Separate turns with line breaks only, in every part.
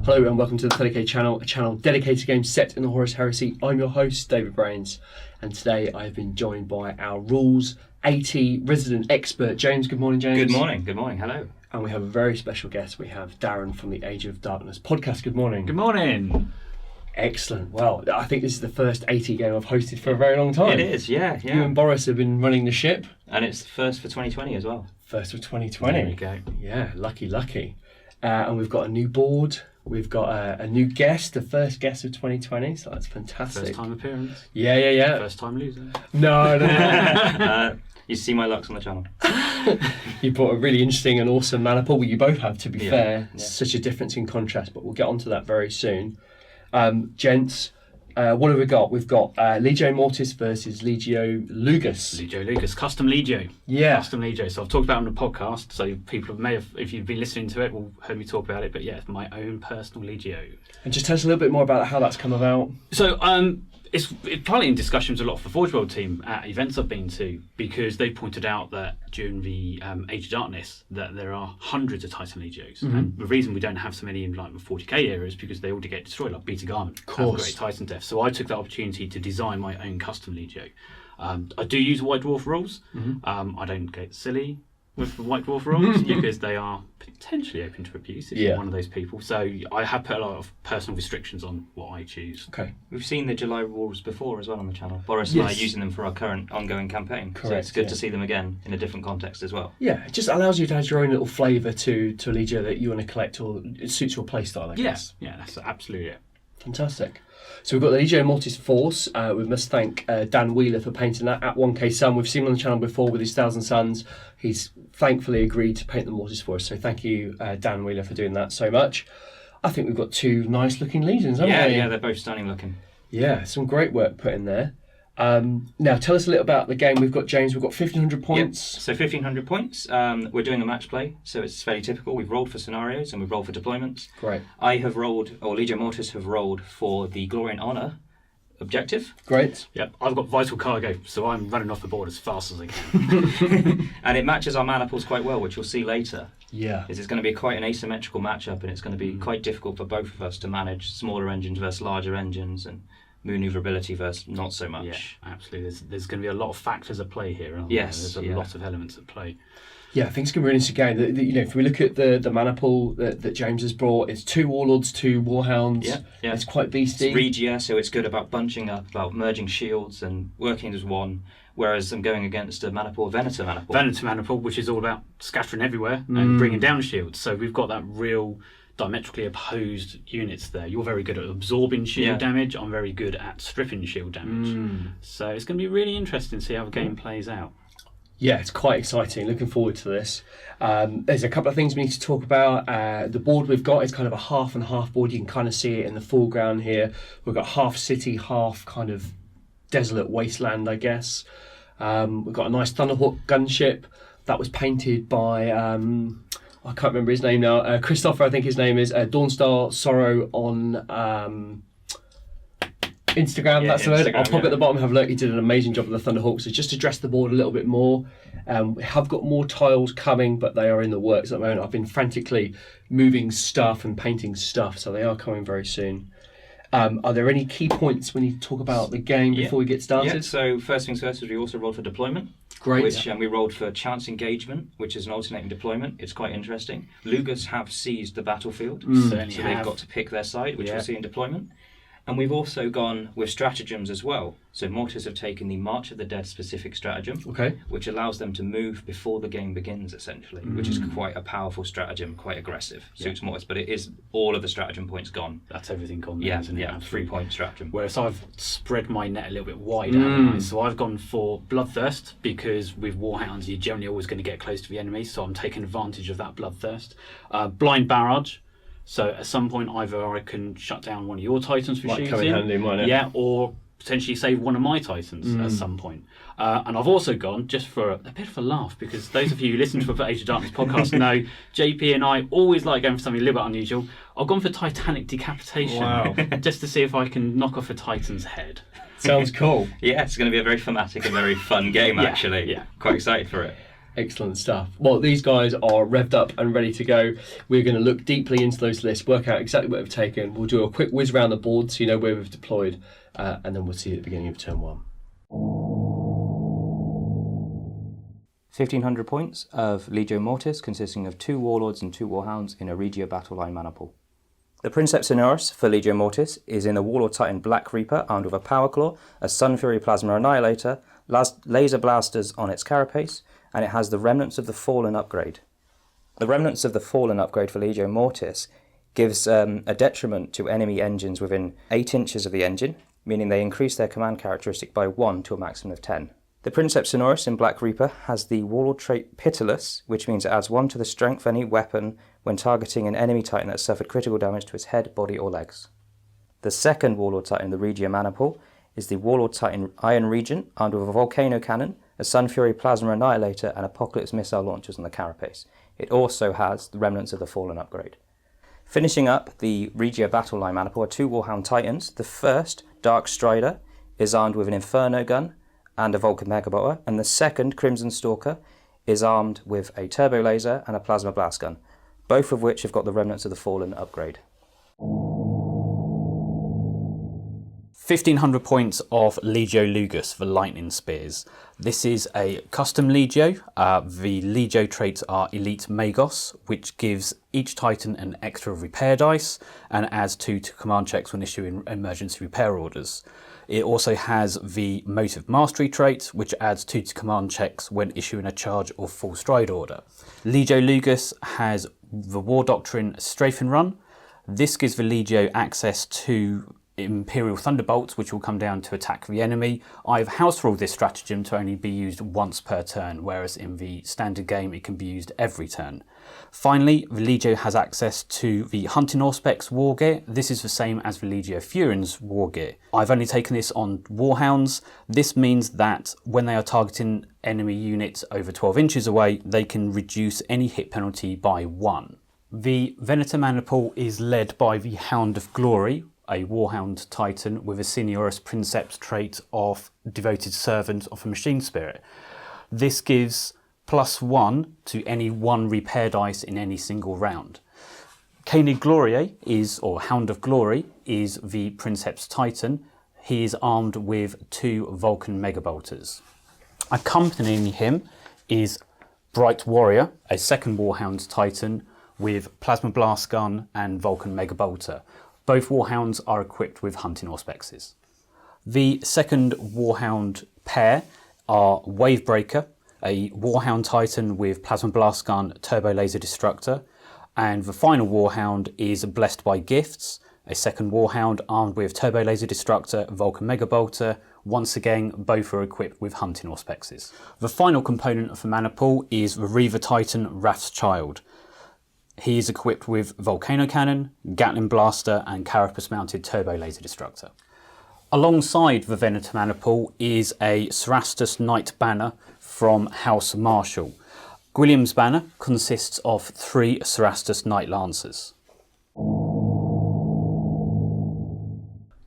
Hello and welcome to the 30k channel, a channel dedicated to games set in the Horus Heresy. I'm your host, David Brains, and today I have been joined by our Rules AT resident expert, James. Good morning, James.
Good morning, hello.
And we have a very special guest. We have Darren from the Age of Darkness podcast. Good morning.
Good morning.
Excellent. Well, I think this is the first AT game I've hosted for a very long time.
It is, yeah.
You and Boris have been running the ship.
And it's the first for 2020 as well.
First of 2020.
There we go.
Yeah, lucky. And we've got a new board. We've got a new guest, the first guest of 2020, so that's fantastic.
First time appearance.
Yeah.
First time loser.
No.
You see my looks on the channel.
You brought a really interesting and awesome mana pool. Well, you both have, to be fair.
Yeah.
Such a difference in contrast, but we'll get onto that very soon. Gents, what have we got? We've got Legio Mortis versus Legio Lugus.
Legio Lucas, custom Legio.
Yeah.
Custom Legio. So I've talked about it on the podcast, so people may have, if you've been listening to it, will heard me talk about it. But yeah, it's my own personal Legio.
And just tell us a little bit more about how that's come about.
So it's partly in discussions a lot for the Forge World team at events I've been to, because they pointed out that during the Age of Darkness that there are hundreds of Titan Legios, and the reason we don't have so many in like the 40k era is because they all get destroyed, like Beta Garment, have great Titan death. So I took that opportunity to design my own custom Legio. I do use White Dwarf rules. I don't get silly with the White Dwarf rules because they are potentially open to abuse if you're one of those people. So I have put a lot of personal restrictions on what I choose.
Okay.
We've seen the July rules before as well on the channel. Boris and I are using them for our current ongoing campaign.
Correct,
so it's good to see them again in a different context as well.
Yeah, it just allows you to add your own little flavour to a Legio that you want to collect, or it suits your playstyle, I guess.
Yeah, that's absolutely it.
Fantastic. So we've got the Legio Mortis Force. We must thank Dan Wheeler for painting that at 1K Sun. We've seen him on the channel before with his Thousand Suns. He's thankfully agreed to paint the Mortis for us. So thank you, Dan Wheeler, for doing that so much. I think we've got two nice looking Legions, haven't we?
Yeah, they're both stunning looking.
Yeah, some great work put in there. Now, tell us a little about the game. We've got 1,500 points.
Yep. So 1,500 points. We're doing the match play, so it's fairly typical. We've rolled for scenarios and we've rolled for deployments.
Great.
I have rolled, or Legio Mortis have rolled for the Glory and Honour objective.
Great.
Yep, I've got Vital Cargo, so I'm running off the board as fast as I can.
And it matches our mana pools quite well, which you'll see later.
Yeah.
It's going to be quite an asymmetrical matchup, and it's going to be quite difficult for both of us to manage smaller engines versus larger engines, and maneuverability versus not so much.
Yeah, absolutely. There's going to be a lot of factors at play here, aren't
Yes,
there? There's a lot of elements at play.
Yeah, I think it's going to be an interesting game. If we look at the mana pool that James has brought, it's 2 Warlords, 2 Warhounds.
Yeah.
It's quite beasty.
It's Regia, so it's good about bunching up, about merging shields and working as one, whereas I'm going against a mana pool, Venator mana pool.
Venator mana pool, which is all about scattering everywhere and bringing down shields. So we've got that real diametrically opposed units there. You're very good at absorbing shield damage. I'm very good at stripping shield damage. So it's going to be really interesting to see how the game plays out.
Yeah, it's quite exciting. Looking forward to this. There's a couple of things we need to talk about. The board we've got is kind of a half and half board. You can kind of see it in the foreground here. We've got half city, half kind of desolate wasteland, I guess. We've got a nice Thunderhawk gunship that was painted by I can't remember his name now. Christopher, I think his name is. Dawnstar Sorrow on Instagram, that's the word. I'll pop it at the bottom and have a look. He did an amazing job with the Thunderhawk. So just to dress the board a little bit more. We have got more tiles coming, but they are in the works at the moment. I've been frantically moving stuff and painting stuff, so they are coming very soon. Are there any key points we need to talk about the game before we get started?
Yeah, so first things first is we also rolled for deployment.
Great.
Which we rolled for chance engagement, which is an alternating deployment. It's quite interesting. Lugus have seized the battlefield, so they've got to pick their side, which we'll see in deployment. And we've also gone with stratagems as well. So Mortis have taken the March of the Dead specific stratagem, which allows them to move before the game begins, essentially, which is quite a powerful stratagem, quite aggressive. Suits Mortis, but it is all of the stratagem points gone.
That's everything gone there, isn't it?
Yeah, 3-point stratagem.
Whereas I've spread my net a little bit wider, haven't I? So I've gone for Bloodthirst, because with Warhounds you're generally always going to get close to the enemy, so I'm taking advantage of that Bloodthirst. Blind Barrage. So at some point, either I can shut down one of your Titans for shooting,
come in handy, mightn't it?
Yeah, or potentially save one of my Titans at some point. And I've also gone, just for a bit of a laugh, because those of you who listen to the Age of Darkness podcast know JP and I always like going for something a little bit unusual. I've gone for Titanic Decapitation, just to see if I can knock off a Titan's head.
Sounds cool.
Yeah, it's going to be a very thematic and very fun game, actually.
Yeah.
Quite excited for it.
Excellent stuff. Well, these guys are revved up and ready to go. We're going to look deeply into those lists, work out exactly what we've taken. We'll do a quick whiz around the board so you know where we've deployed, and then we'll see you at the beginning of turn 1.
1,500 points of Legio Mortis, consisting of 2 Warlords and 2 Warhounds in a Regio Battle Line mana pool. The Princeps Sonorus for Legio Mortis is in a Warlord Titan Black Reaper armed with a Power Claw, a Sun Fury Plasma Annihilator, laser blasters on its carapace, and it has the Remnants of the Fallen upgrade. The Remnants of the Fallen upgrade for Legio Mortis gives a detriment to enemy engines within 8 inches of the engine, meaning they increase their command characteristic by 1 to a maximum of 10. The Princeps Sonorus in Black Reaper has the Warlord trait Pitiless, which means it adds 1 to the strength of any weapon when targeting an enemy Titan that suffered critical damage to its head, body or legs. The second Warlord Titan in the Regio mana pool is the Warlord Titan Iron Regent, armed with a Volcano Cannon, a Sun Fury Plasma Annihilator and Apocalypse Missile Launchers on the carapace. It also has the Remnants of the Fallen upgrade. Finishing up the Regio Battle Line mana pool are 2 Warhound Titans. The first, Dark Strider, is armed with an Inferno Gun and a Vulcan Megabolter, and the second, Crimson Stalker, is armed with a Turbo Laser and a Plasma Blast Gun, both of which have got the Remnants of the Fallen upgrade.
1,500 points of Legio Lugus for Lightning Spears. This is a custom Legio. The Legio traits are Elite Magos, which gives each Titan an extra repair dice and adds 2 to command checks when issuing emergency repair orders. It also has the Motive Mastery trait, which adds 2 to command checks when issuing a charge or full stride order. Legio Lugus has the War Doctrine Strafe and Run. This gives the Legio access to Imperial Thunderbolts, which will come down to attack the enemy. I've house ruled this stratagem to only be used once per turn, whereas in the standard game it can be used every turn. Finally, the Legio has access to the Hunting Auspex War Gear. This is the same as the Legio Furin's War Gear. I've only taken this on Warhounds. This means that when they are targeting enemy units over 12 inches away, they can reduce any hit penalty by 1. The Venator mana pool is led by the Hound of Glory, a Warhound Titan with a Seniorus Princeps trait of Devoted Servant of a Machine Spirit. This gives +1 to any 1 repair dice in any single round. Canis Gloriae or Hound of Glory, is the Princeps Titan. He is armed with 2 Vulcan Megabolters. Accompanying him is Bright Warrior, a second Warhound Titan with Plasma Blast Gun and Vulcan Megabolter. Both Warhounds are equipped with Hunting Auspexes. The second Warhound pair are Wavebreaker, a Warhound Titan with Plasma Blast Gun, Turbo Laser Destructor, and the final Warhound is Blessed by Gifts, a second Warhound armed with Turbo Laser Destructor, Vulcan Megabolter. Once again, both are equipped with Hunting Auspexes. The final component of the mana pool is the Reaver Titan Wrath's Child. He is equipped with Volcano Cannon, Gatling Blaster and Carapace mounted Turbo Laser Destructor. Alongside the Venator mana pool is a Cerastus Knight banner from House Marshall. Gwilliam's banner consists of 3 Cerastus Knight Lancers.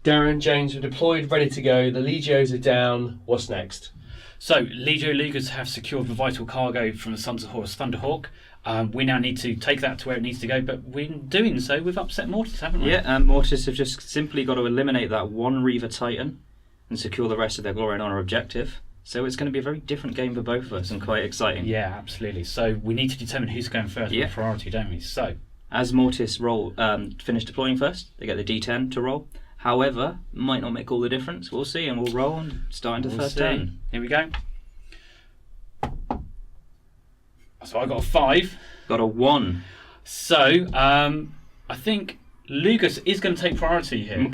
Darren, James, we're deployed, ready to go. The Legios are down. What's next?
So, Legio Lugus have secured the vital cargo from the Sons of Horus Thunderhawk. We now need to take that to where it needs to go, but in doing so, we've upset Mortis, haven't we?
Yeah, and Mortis have just simply got to eliminate that 1 Reaver Titan and secure the rest of their Glory and Honour objective. So it's going to be a very different game for both of us and quite exciting.
Yeah, absolutely. So we need to determine who's going first with priority, don't we? So,
as Mortis finish deploying first, they get the D10 to roll. However, might not make all the difference. We'll see, and we'll roll and start into the first turn.
Here we go. So I got a 5.
Got a 1.
So I think Lugus is going to take priority here.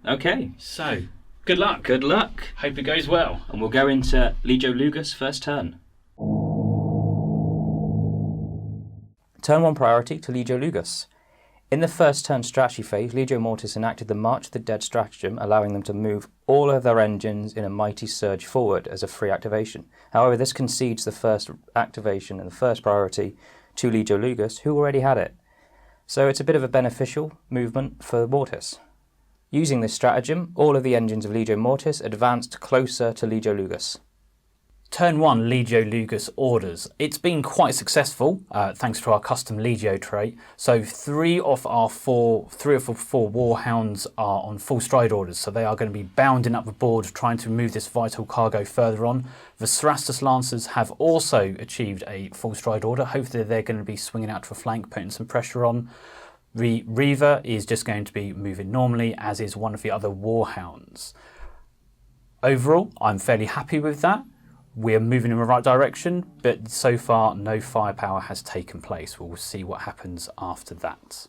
Okay.
So good luck.
Good luck.
Hope it goes well.
And we'll go into Legio Lugus first turn.
Turn 1 priority to Legio Lugus. In the first turn strategy phase, Legio Mortis enacted the March of the Dead stratagem, allowing them to move all of their engines in a mighty surge forward as a free activation. However, this concedes the first activation and the first priority to Legio Lugus, who already had it. So it's a bit of a beneficial movement for Mortis. Using this stratagem, all of the engines of Legio Mortis advanced closer to Legio Lugus.
Turn 1, Legio Lugus orders. It's been quite successful, thanks to our custom Legio trait. So three of our four Warhounds are on full stride orders, so they are going to be bounding up the board, trying to move this vital cargo further on. The Cerastus Lancers have also achieved a full stride order. Hopefully they're going to be swinging out to a flank, putting some pressure on. The Reaver is just going to be moving normally, as is one of the other Warhounds. Overall, I'm fairly happy with that. We're moving in the right direction, but so far no firepower has taken place. We'll see what happens after that.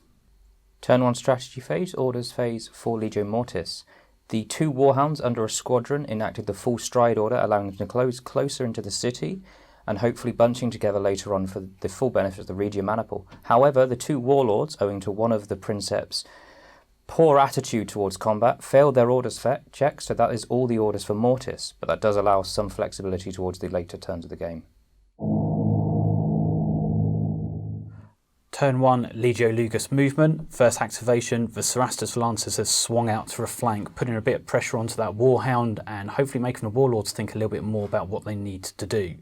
Turn 1 strategy phase, orders phase for Legio Mortis. The 2 Warhounds under a squadron enacted the full stride order, allowing them to close closer into the city and hopefully bunching together later on for the full benefit of the Regia Maniple. However, the 2 Warlords, owing to one of the Princeps' poor attitude towards combat, failed their orders check, so that is all the orders for Mortis, but that does allow some flexibility towards the later turns of the game.
Turn 1, Legio Lugus movement. First activation, the Cerastus Lancers has swung out to a flank, putting a bit of pressure onto that Warhound and hopefully making the Warlords think a little bit more about what they need to do.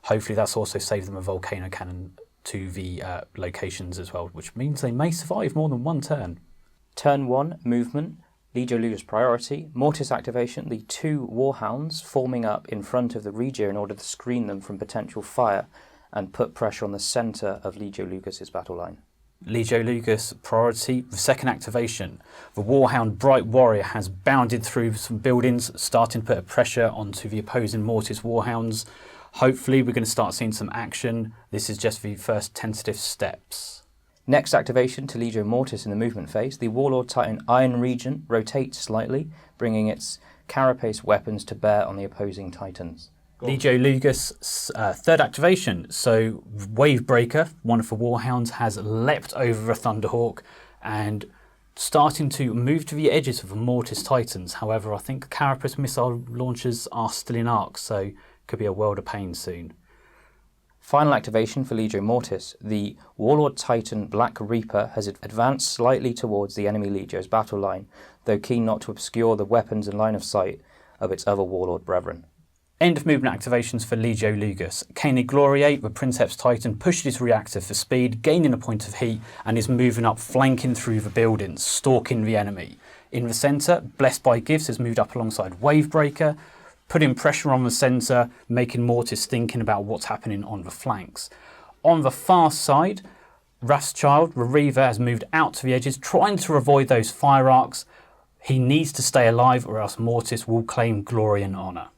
Hopefully that's also saved them a Volcano Cannon to the locations as well, which means they may survive more than one turn.
Turn 1, movement, Legio Lugus priority, Mortis activation, the 2 Warhounds forming up in front of the Regio in order to screen them from potential fire and put pressure on the centre of Legio Lugus' battle line.
Legio Lugus priority, the second activation. The Warhound Bright Warrior has bounded through some buildings, starting to put a pressure onto the opposing Mortis Warhounds. Hopefully we're going to start seeing some action. This is just the first tentative steps.
Next activation to Legio Mortis in the movement phase, the Warlord Titan Iron Regent rotates slightly, bringing its carapace weapons to bear on the opposing Titans.
Legio Lugus, third activation. So Wavebreaker, one of the Warhounds, has leapt over a Thunderhawk and starting to move to the edges of the Mortis Titans. However, I think carapace missile launchers are still in arc, so could be a world of pain soon.
Final activation for Legio Mortis, the Warlord Titan Black Reaper has advanced slightly towards the enemy Legio's battle line, though keen not to obscure the weapons and line of sight of its other Warlord brethren.
End of movement activations for Legio Lugus. Canis Gloriae, the Princeps Titan, pushed his reactor for speed, gaining a point of heat, and is moving up, flanking through the buildings, stalking the enemy. In the centre, Blessed by Gifts has moved up alongside Wavebreaker, putting pressure on the centre, making Mortis thinking about what's happening on the flanks. On the far side, Wrathchild, the Reaver, has moved out to the edges, trying to avoid those fire arcs. He needs to stay alive or else Mortis will claim glory and honour.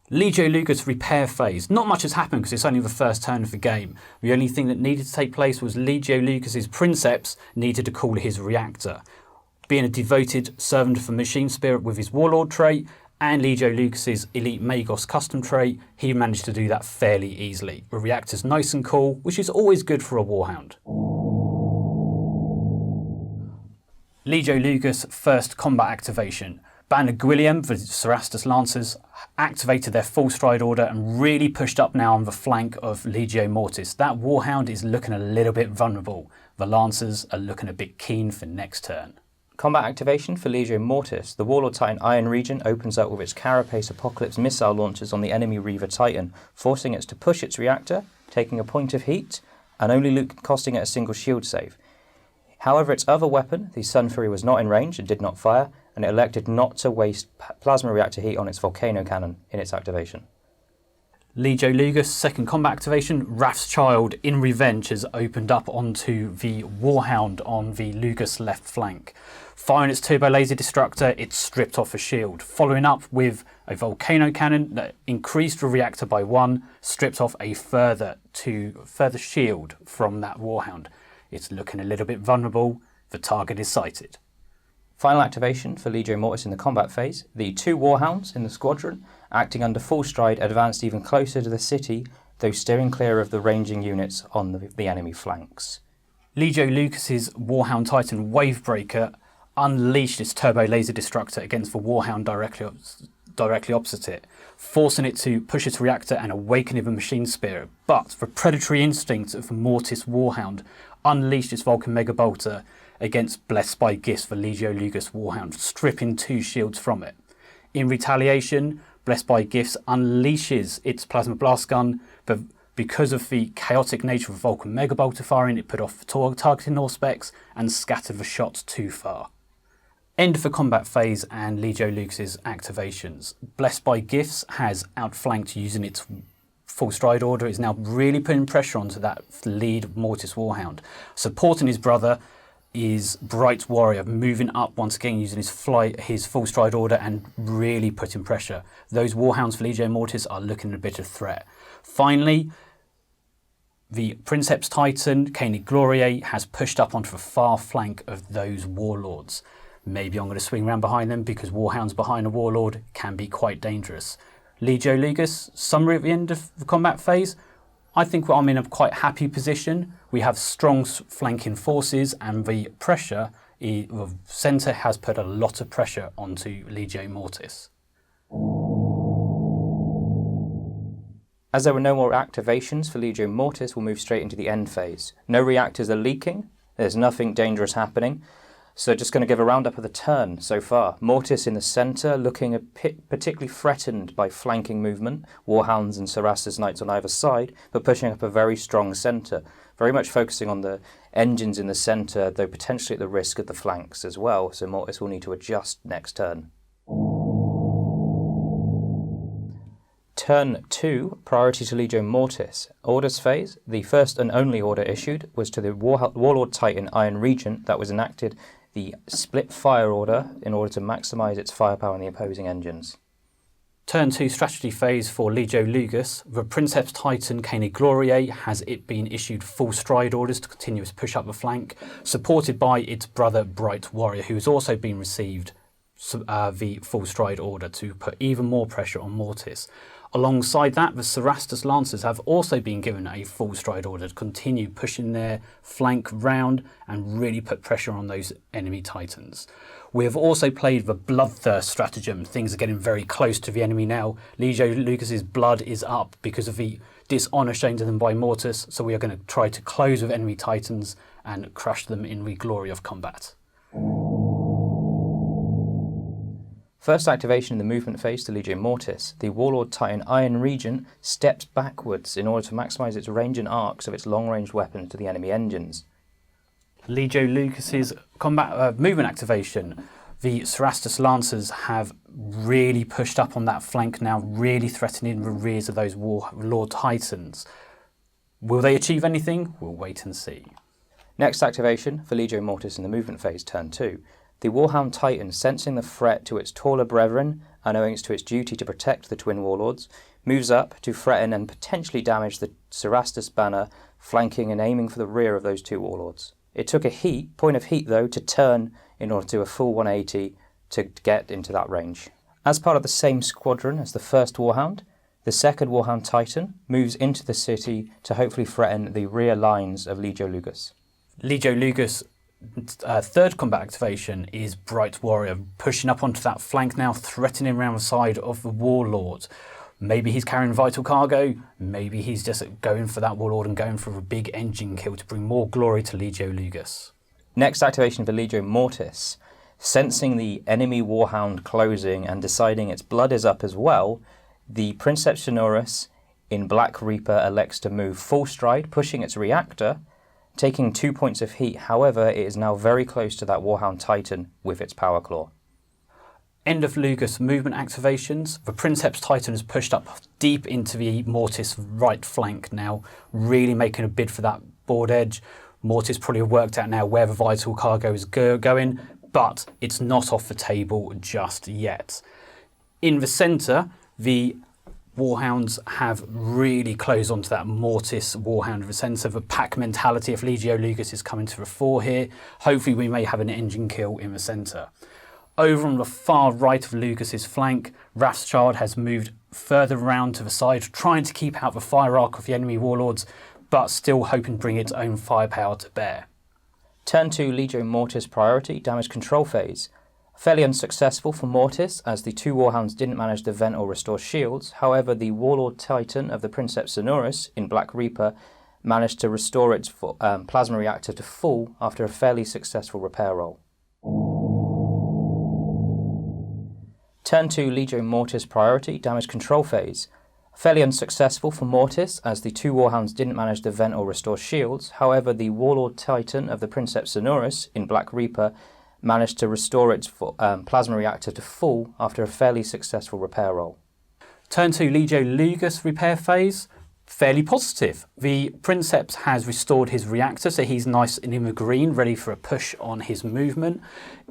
Legio Lugus repair phase. Not much has happened because it's only the first turn of the game. The only thing that needed to take place was Legio Lucas's Princeps needed to cool his reactor. Being a devoted servant of the Machine Spirit with his Warlord trait and Legio Lucas's Elite Magos custom trait, he managed to do that fairly easily. The reactor's nice and cool, which is always good for a Warhound. Legio Lugus first combat activation. Band of Gwilliam, the Cerastus Lancers, activated their full stride order and really pushed up now on the flank of Legio Mortis. That Warhound is looking a little bit vulnerable. The Lancers are looking a bit keen for next turn.
Combat activation for Legio Mortis. The Warlord Titan Iron Regent opens up with its Carapace Apocalypse missile launchers on the enemy Reaver Titan, forcing it to push its reactor, taking a point of heat, and only costing it a single shield save. However, its other weapon, the Sun Fury, was not in range and did not fire, and it elected not to waste plasma reactor heat on its Volcano Cannon in its activation.
Legio Lugus, second combat activation. Wrathchild, in revenge, has opened up onto the Warhound on the Lugus left flank. Firing its Turbo Laser Destructor, it stripped off a shield. Following up with a Volcano Cannon that increased the reactor by 1, stripped off a further shield from that Warhound. It's looking a little bit vulnerable. The target is sighted.
Final activation for Legio Mortis in the combat phase. The 2 Warhounds in the squadron, acting under full stride, advanced even closer to the city, though steering clear of the ranging units on the enemy flanks.
Legio Lucas's Warhound Titan Wavebreaker unleashed its Turbo Laser Destructor against the Warhound directly opposite it, forcing it to push its reactor and awakening the Machine Spirit. But the predatory instinct of the Mortis Warhound unleashed its Vulcan Mega Bolter against Blessed by Gifts, the Legio Lugus Warhound, stripping 2 shields from it. In retaliation, Blessed by Gifts unleashes its Plasma Blast Gun, but because of the chaotic nature of Vulcan Mega Bolter firing, it put off targeting Auspex and scattered the shots too far. End of the combat phase and Legio Lucas's activations. Blessed by Gifts has outflanked using its full stride order. Is now really putting pressure onto that lead Mortis Warhound. Supporting his brother is Bright Warrior, moving up once again using his full stride order and really putting pressure. Those Warhounds for Legio Mortis are looking a bit of threat. Finally, the Princeps Titan, Koenig Gloriae, has pushed up onto the far flank of those Warlords. Maybe I'm going to swing around behind them because Warhounds behind a Warlord can be quite dangerous. Legio Lugus, summary at the end of the combat phase. I think I'm in a quite happy position. We have strong flanking forces and the pressure, the centre has put a lot of pressure onto Legio Mortis.
As there were no more activations for Legio Mortis, we'll move straight into the end phase. No reactors are leaking, there's nothing dangerous happening. So just going to give a roundup of the turn so far. Mortis in the centre, looking particularly threatened by flanking movement, Warhounds and Cerastus Knights on either side, but pushing up a very strong centre. Very much focusing on the engines in the centre, though potentially at the risk of the flanks as well, so Mortis will need to adjust next turn. Turn 2, priority to Legio Mortis. Orders phase. The first and only order issued was to the Warlord Titan Iron Regent that was enacted the split fire order in order to maximise its firepower on the opposing engines.
Turn 2 strategy phase for Legio Lugus. The Princeps Titan Koenig Gloriae has it been issued full stride orders to continue its push up the flank, supported by its brother Bright Warrior, who has also been received the full stride order to put even more pressure on Mortis. Alongside that, the Cerastus Lancers have also been given a full stride order to continue pushing their flank round and really put pressure on those enemy Titans. We have also played the Bloodthirst stratagem. Things are getting very close to the enemy now. Legio Lucas's blood is up because of the dishonour shown to them by Mortis, so we are going to try to close with enemy Titans and crush them in the glory of combat.
First activation in the movement phase to Legio Mortis, the Warlord Titan Iron Regent steps backwards in order to maximise its range and arcs of its long-range weapons to the enemy engines.
Legio Lucas's combat movement activation. The Cerastus Lancers have really pushed up on that flank now, really threatening the rears of those Warlord Titans. Will they achieve anything? We'll wait and see.
Next activation for Legio Mortis in the movement phase, turn 2. The Warhound Titan, sensing the threat to its taller brethren and owing to its duty to protect the twin warlords, moves up to threaten and potentially damage the Cerastus banner, flanking and aiming for the rear of those two warlords. It took a point of heat though, to turn in order to do a full 180 to get into that range. As part of the same squadron as the first Warhound, the second Warhound Titan moves into the city to hopefully threaten the rear lines of Legio Lugus.
Legio Lugus third combat activation is Bright Warrior, pushing up onto that flank now, threatening around the side of the Warlord. Maybe he's carrying vital cargo, maybe he's just going for that Warlord and going for a big engine kill to bring more glory to Legio Lugus.
Next activation for Legio Mortis. Sensing the enemy Warhound closing and deciding its blood is up as well, the Princeps Sonorus in Black Reaper elects to move full stride, pushing its reactor, taking 2 points of heat. However, it is now very close to that Warhound Titan with its Power Claw.
End of Lugus movement activations. The Princeps Titan has pushed up deep into the Mortis right flank now, really making a bid for that board edge. Mortis probably worked out now where the vital cargo is going, but it's not off the table just yet. In the centre, the Warhounds have really closed onto that Mortis Warhound of the centre. The pack mentality of Legio Lugus is coming to the fore here. Hopefully we may have an engine kill in the centre. Over on the far right of Lucas's flank, Wrathchild has moved further around to the side, trying to keep out the fire arc of the enemy warlords, but still hoping to bring its own firepower to bear.
Turn 2 Legio Mortis priority, damage control phase. Fairly unsuccessful for Mortis, as the two Warhounds didn't manage to vent or restore shields. However, the Warlord Titan of the Princeps Sonorus in Black Reaper managed to restore its plasma reactor to full after a fairly successful repair roll. Turn 2 Legio Mortis priority, damage control phase. Fairly unsuccessful for Mortis, as the 2 Warhounds didn't manage to vent or restore shields. However, the Warlord Titan of the Princeps Sonorus in Black Reaper managed to restore its plasma reactor to full after a fairly successful repair roll.
Turn 2 Legio Lugus repair phase, fairly positive. The Princeps has restored his reactor, so he's nice and in the green, ready for a push on his movement.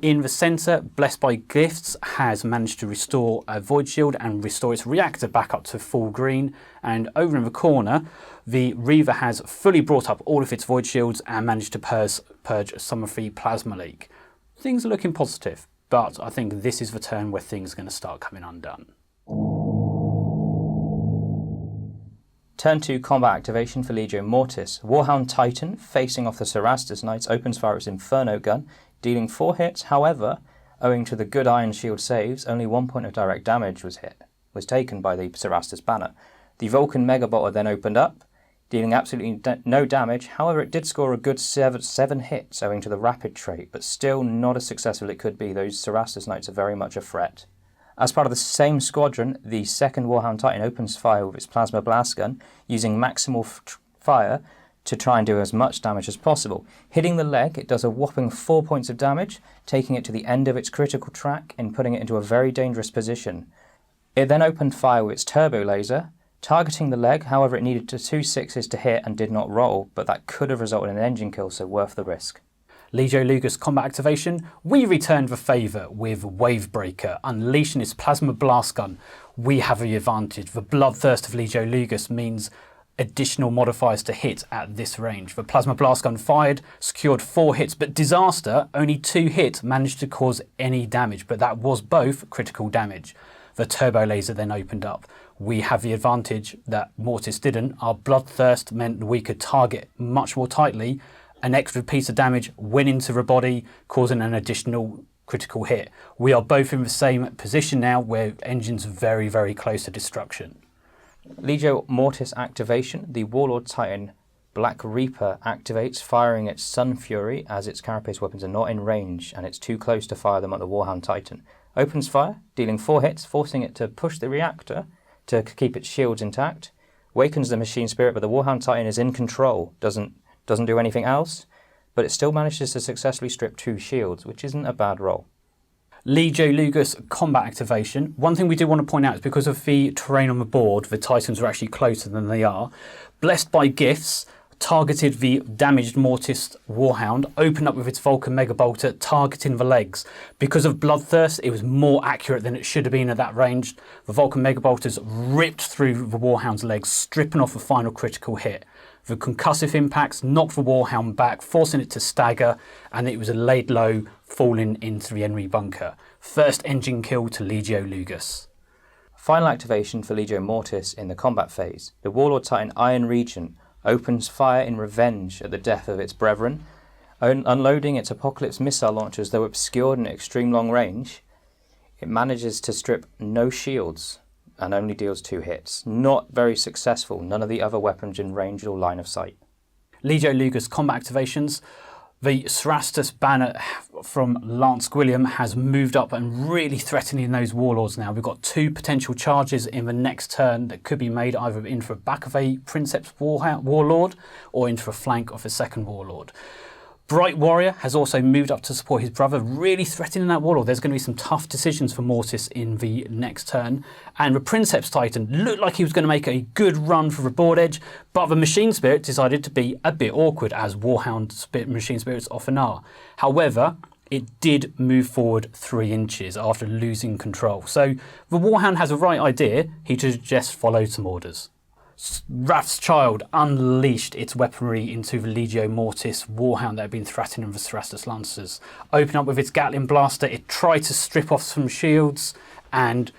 In the centre, Blessed by Gifts has managed to restore a Void Shield and restore its reactor back up to full green. And over in the corner, the Reaver has fully brought up all of its Void Shields and managed to purge some of the plasma leak. Things are looking positive, but I think this is the turn where things are going to start coming undone.
Turn 2 combat activation for Legio Mortis. Warhound Titan, facing off the Cerastus Knights, opens fire its Inferno gun, dealing 4 hits. However, owing to the good Iron Shield saves, only 1 point of direct damage was taken by the Cerastus banner. The Vulcan Megabotter then opened up, dealing absolutely no damage. However, it did score a good 7 hits owing to the rapid trait, but still not as successful as it could be. Those Cerastus Knights are very much a threat. As part of the same squadron, the second Warhound Titan opens fire with its Plasma Blast Gun, using maximal fire to try and do as much damage as possible. Hitting the leg, it does a whopping 4 points of damage, taking it to the end of its critical track and putting it into a very dangerous position. It then opened fire with its Turbo Laser, targeting the leg. However, it needed 2 6s to hit and did not roll, but that could have resulted in an engine kill, so worth the risk.
Legio Lugus combat activation, we returned the favour with Wavebreaker, unleashing its Plasma Blast Gun. We have the advantage. The Bloodthirst of Legio Lugus means additional modifiers to hit at this range. The Plasma Blast Gun fired, secured 4 hits, but Disaster, only 2 hits, managed to cause any damage, but that was both critical damage. The Turbo Laser then opened up. We have the advantage that Mortis didn't. Our Bloodthirst meant we could target much more tightly. An extra piece of damage went into the body, causing an additional critical hit. We are both in the same position now, where engine's very, very close to destruction.
Legio Mortis activation. The Warlord Titan Black Reaper activates, firing its Sun Fury as its carapace weapons are not in range and it's too close to fire them at the Warhound Titan. Opens fire, dealing 4 hits, forcing it to push the reactor to keep its shields intact. Wakens the Machine Spirit, but the Warhound Titan is in control, doesn't do anything else, but it still manages to successfully strip 2 shields, which isn't a bad roll.
Legio Lugus combat activation. One thing we do want to point out is because of the terrain on the board, the Titans are actually closer than they are. Blessed by Gifts targeted the damaged Mortis Warhound, opened up with its Vulcan Megabolter, targeting the legs. Because of Bloodthirst, it was more accurate than it should have been at that range. The Vulcan Megabolters ripped through the Warhound's legs, stripping off a final critical hit. The concussive impacts knocked the Warhound back, forcing it to stagger, and it was a laid low, falling into the enemy bunker. First engine kill to Legio Lugus.
Final activation for Legio Mortis in the combat phase. The Warlord Titan Iron Regent opens fire in revenge at the death of its brethren, unloading its Apocalypse missile launchers. Though obscured and at extreme long range, it manages to strip no shields and only deals 2 hits. Not very successful. None of the other weapons in range or line of sight.
Legio Lugus combat activations. The Cerastus banner from Lance Gwilliam has moved up and really threatening those warlords now. We've got 2 potential charges in the next turn that could be made, either into the back of a Princeps warlord or into a flank of a second warlord. Bright Warrior has also moved up to support his brother, really threatening that warlord. There's going to be some tough decisions for Mortis in the next turn. And the Princeps Titan looked like he was going to make a good run for the board edge, but the Machine Spirit decided to be a bit awkward, as Warhound Machine Spirits often are. However, it did move forward 3 inches after losing control. So the Warhound has a right idea. He should just follow some orders. Wrath's Child unleashed its weaponry into the Legio Mortis Warhound that had been threatening the Cerastus Lancers. Opened up with its Gatling Blaster, it tried to strip off some shields and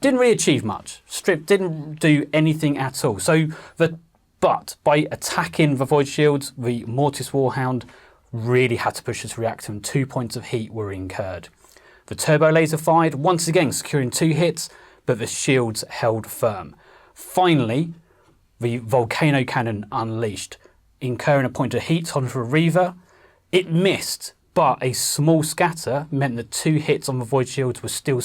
didn't really achieve much. Didn't do anything at all. But by attacking the Void Shields, the Mortis Warhound really had to push its reactor and 2 points of heat were incurred. The Turbo Laser fired, once again securing 2 hits, but the shields held firm. Finally, the Volcano Cannon unleashed, incurring a point of heat onto a Reaver. It missed, but a small scatter meant that 2 hits on the Void Shields were still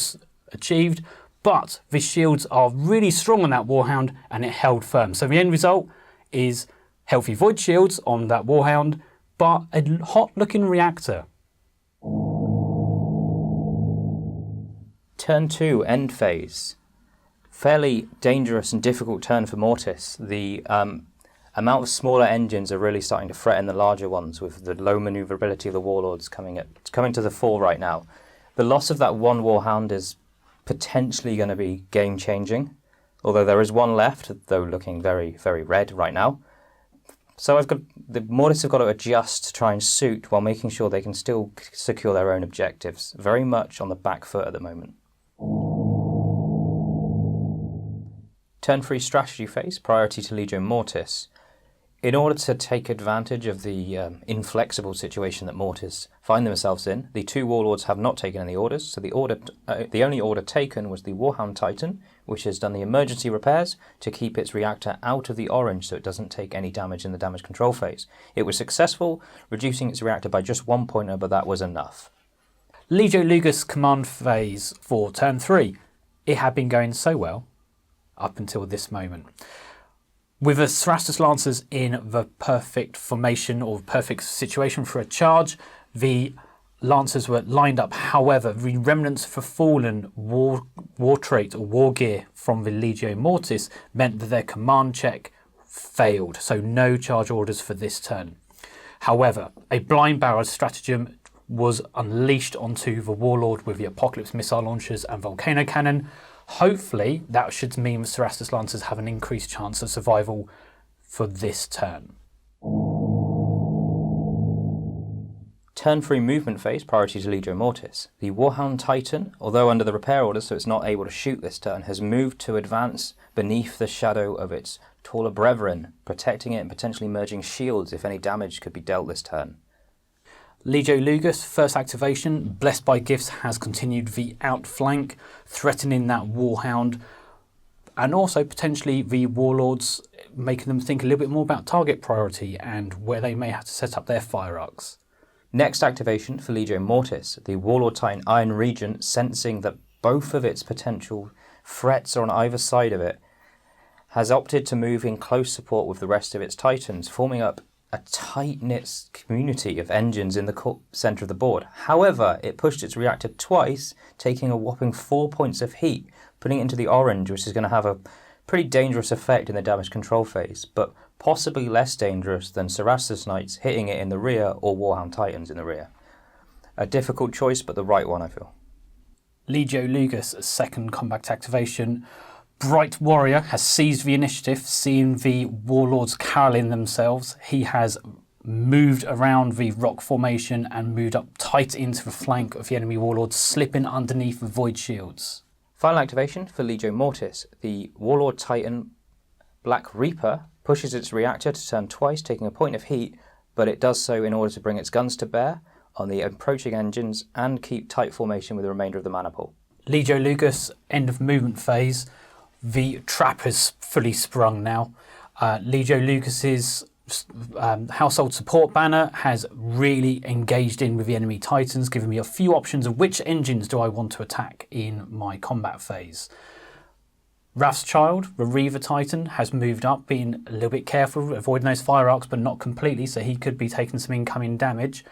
achieved, but the shields are really strong on that Warhound and it held firm. So the end result is healthy Void Shields on that Warhound, but a hot looking reactor.
Turn 2, end phase. Fairly dangerous and difficult turn for Mortis. The amount of smaller engines are really starting to threaten the larger ones with the low manoeuvrability of the Warlords coming to the fore right now. The loss of that one Warhound is potentially going to be game-changing, although there is one left, though looking very, very red right now. So the Mortis have got to adjust to try and suit while making sure they can still secure their own objectives. Very much on the back foot at the moment. Turn 3 strategy phase, priority to Legio Mortis. In order to take advantage of the inflexible situation that Mortis find themselves in, the two Warlords have not taken any orders, so the only order taken was the Warhound Titan, which has done the emergency repairs to keep its reactor out of the orange so it doesn't take any damage in the damage control phase. It was successful, reducing its reactor by just 1 pointer, but that was enough.
Legio Lugus command phase for turn 3. It had been going so well up until this moment. With the Cerastus Lancers in the perfect formation or perfect situation for a charge, the Lancers were lined up. However, the remnants of a fallen war trait or war gear from the Legio Mortis meant that their command check failed, so no charge orders for this turn. However, a blind barrage stratagem was unleashed onto the Warlord with the Apocalypse missile launchers and volcano cannon. Hopefully, that should mean the Cerastus Lancers have an increased chance of survival for this turn.
Turn 3 movement phase, priority to Legio Mortis. The Warhound Titan, although under the repair order so it's not able to shoot this turn, has moved to advance beneath the shadow of its taller brethren, protecting it and potentially merging shields if any damage could be dealt this turn.
Legio Lugus, first activation, Blessed by Gifts, has continued the outflank, threatening that Warhound, and also potentially the Warlords, making them think a little bit more about target priority and where they may have to set up their fire arcs.
Next activation for Legio Mortis, the Warlord Titan Iron Regent, sensing that both of its potential threats are on either side of it, has opted to move in close support with the rest of its Titans, forming up a tight-knit community of engines in the centre of the board. However, it pushed its reactor twice, taking a whopping 4 points of heat, putting it into the orange, which is going to have a pretty dangerous effect in the damage control phase, but possibly less dangerous than Cerastus Knights hitting it in the rear or Warhound Titans in the rear. A difficult choice, but the right one, I feel.
Legio Lugus, second combat activation. Bright Warrior has seized the initiative, seeing the Warlords carolling themselves. He has moved around the rock formation and moved up tight into the flank of the enemy Warlords, slipping underneath the Void Shields.
Final activation for Legio Mortis. The Warlord Titan Black Reaper pushes its reactor to turn twice, taking a point of heat, but it does so in order to bring its guns to bear on the approaching engines and keep tight formation with the remainder of the mana pool.
Legio Lugus, end of movement phase. The trap has fully sprung now. Legio Lugus's household support banner has really engaged in with the enemy Titans, giving me a few options of which engines do I want to attack in my combat phase. Wrath's Child, the Reaver Titan, has moved up, being a little bit careful, avoiding those fire arcs, but not completely, so he could be taking some incoming damage.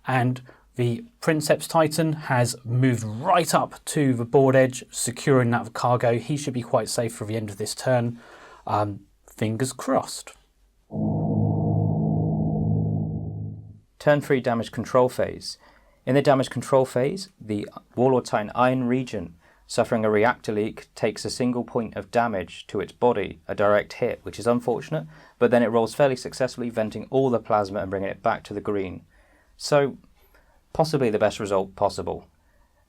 And the Princeps Titan has moved right up to the board edge, securing that cargo. He should be quite safe for the end of this turn. Fingers crossed.
Turn 3 damage control phase. In the damage control phase, the Warlord Titan Iron Regent, suffering a reactor leak, takes a single point of damage to its body, a direct hit, which is unfortunate, but then it rolls fairly successfully, venting all the plasma and bringing it back to the green. So, possibly the best result possible.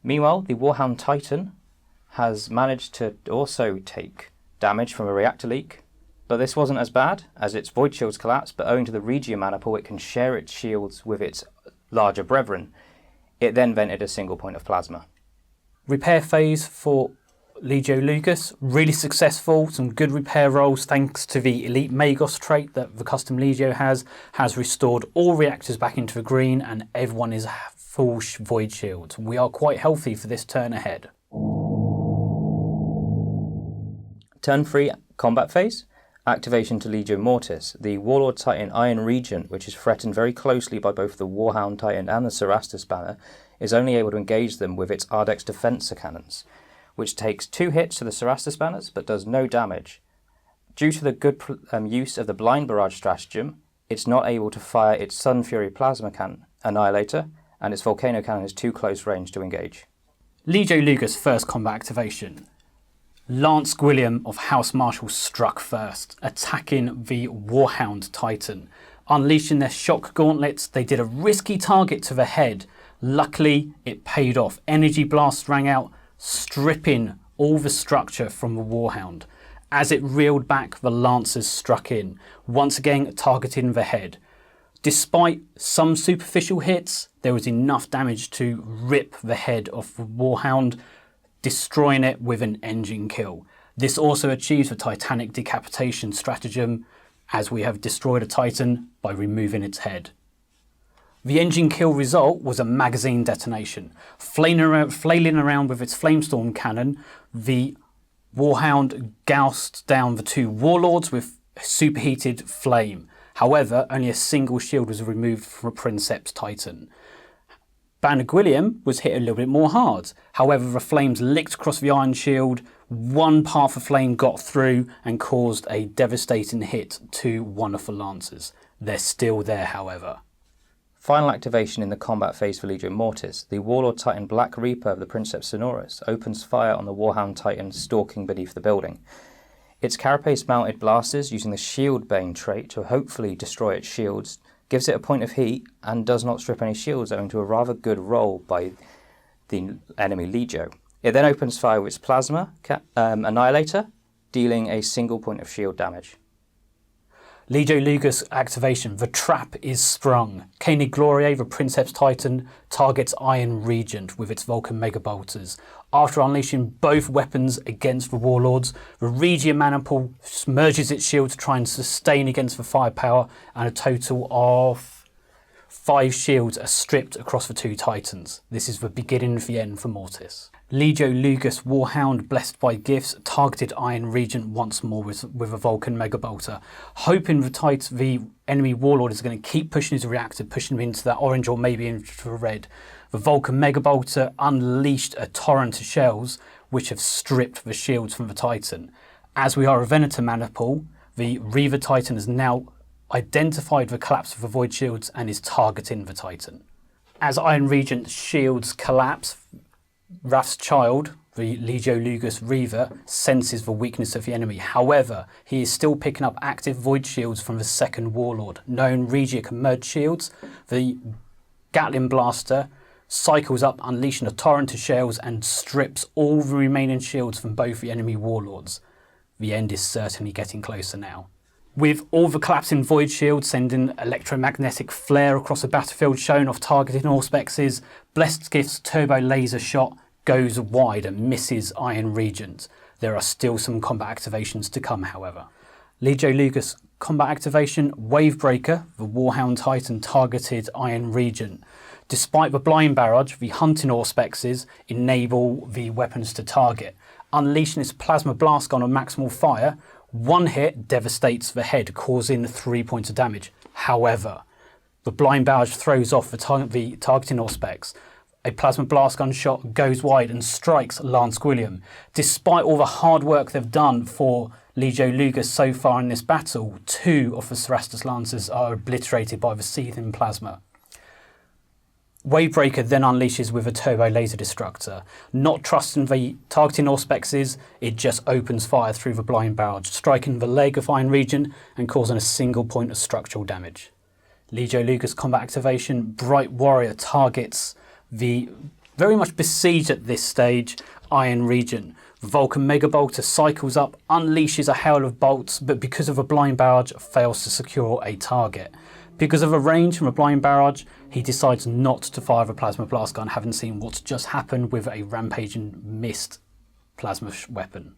Meanwhile, the Warhound Titan has managed to also take damage from a reactor leak, but this wasn't as bad as its Void Shields collapsed, but owing to the Regia mana pool, it can share its shields with its larger brethren. It then vented a single point of plasma.
Repair phase for Legio Lugus, really successful, some good repair rolls thanks to the Elite Magos trait that the custom Legio has restored all reactors back into the green and everyone is full Void Shield. We are quite healthy for this turn ahead.
Turn 3 combat phase. Activation to Legio Mortis. The Warlord Titan Iron Regent, which is threatened very closely by both the Warhound Titan and the Cerastus banner, is only able to engage them with its Ardex Defensor cannons, which takes 2 hits to the Cerastus banners but does no damage. Due to the good use of the Blind Barrage stratagem, it's not able to fire its Sun Fury Plasma Cannon Annihilator, and its Volcano Cannon is too close range to engage.
Legio Lugus first combat activation. Lance Gwilliam of House Marshall struck first, attacking the Warhound Titan. Unleashing their shock gauntlets, they did a risky target to the head. Luckily, it paid off. Energy Blast rang out, stripping all the structure from the Warhound. As it reeled back, the Lancers struck in, once again targeting the head. Despite some superficial hits, there was enough damage to rip the head off the Warhound, destroying it with an engine kill. This also achieves the Titanic decapitation stratagem, as we have destroyed a Titan by removing its head. The engine kill result was a magazine detonation. Flailing around with its Flamestorm cannon, the Warhound goused down the 2 Warlords with superheated flame. However, only a single shield was removed from Princeps Titan. Banner Gwilliam was hit a little bit more hard. However, the flames licked across the iron shield, one path of flame got through and caused a devastating hit to one of the Lancers. They're still there, however.
Final activation in the combat phase for Legio Mortis. The Warlord Titan Black Reaper of the Princeps Sonorus opens fire on the Warhound Titan stalking beneath the building. Its carapace-mounted blasters, using the Shield Bane trait to hopefully destroy its shields, gives it a point of heat and does not strip any shields owing to a rather good roll by the enemy Legio. It then opens fire with its Plasma Annihilator, dealing a single point of shield damage.
Legio Lugus activation. The trap is sprung. Canis Gloriae, the Princeps Titan, targets Iron Regent with its Vulcan Megabolters. After unleashing both weapons against the Warlords, the Regia Maniple merges its shield to try and sustain against the firepower, and a total of 5 shields are stripped across the 2 Titans. This is the beginning of the end for Mortis. Legio Lugus Warhound, blessed by gifts, targeted Iron Regent once more with a Vulcan Megabolter, hoping the enemy Warlord is going to keep pushing his reactor, pushing him into that orange or maybe into the red. The Vulcan Megabolter unleashed a torrent of shells, which have stripped the shields from the Titan. As we are a Venator Maniple, the Reaver Titan has now identified the collapse of the Void Shields and is targeting the Titan. As Iron Regent's shields collapse, Wrath's Child, the Legio Lugus Reaver, senses the weakness of the enemy. However, he is still picking up active Void Shields from the second Warlord. Knowing Regia can merge shields, the Gatling Blaster cycles up, unleashing a torrent of shells and strips all the remaining shields from both the enemy Warlords. The end is certainly getting closer now. With all the collapsing Void Shields sending electromagnetic flare across the battlefield showing off targeting Auspexes, Blessed Gift's Turbo Laser Shot goes wide and misses Iron Regent. There are still some combat activations to come, however. Legio Lugus combat activation. Wavebreaker, the Warhound Titan, targeted Iron Regent. Despite the Blind Barrage, the hunting Auspexes enable the weapons to target. Unleashing its Plasma Blast Gun on maximal fire, one hit devastates the head, causing 3 points of damage. However, the Blind Barrage throws off the targeting Auspex. A Plasma Blast Gun shot goes wide and strikes Lance Gwilliam. Despite all the hard work they've done for Legio Lugus so far in this battle, 2 of the Cerastus Lancers are obliterated by the seething plasma. Wavebreaker then unleashes with a Turbo Laser Destructor. Not trusting the targeting Auspexes, it just opens fire through the Blind Barrage, striking the leg of Iron Regent and causing a single point of structural damage. Legio Lugus combat activation. Bright Warrior targets the very much besieged at this stage Iron Regent. Vulcan Megabolter cycles up, unleashes a hail of bolts, but because of a Blind Barrage, fails to secure a target. Because of a range from a Blind Barrage, he decides not to fire the Plasma Blast Gun, having seen what's just happened with a rampaging missed plasma weapon.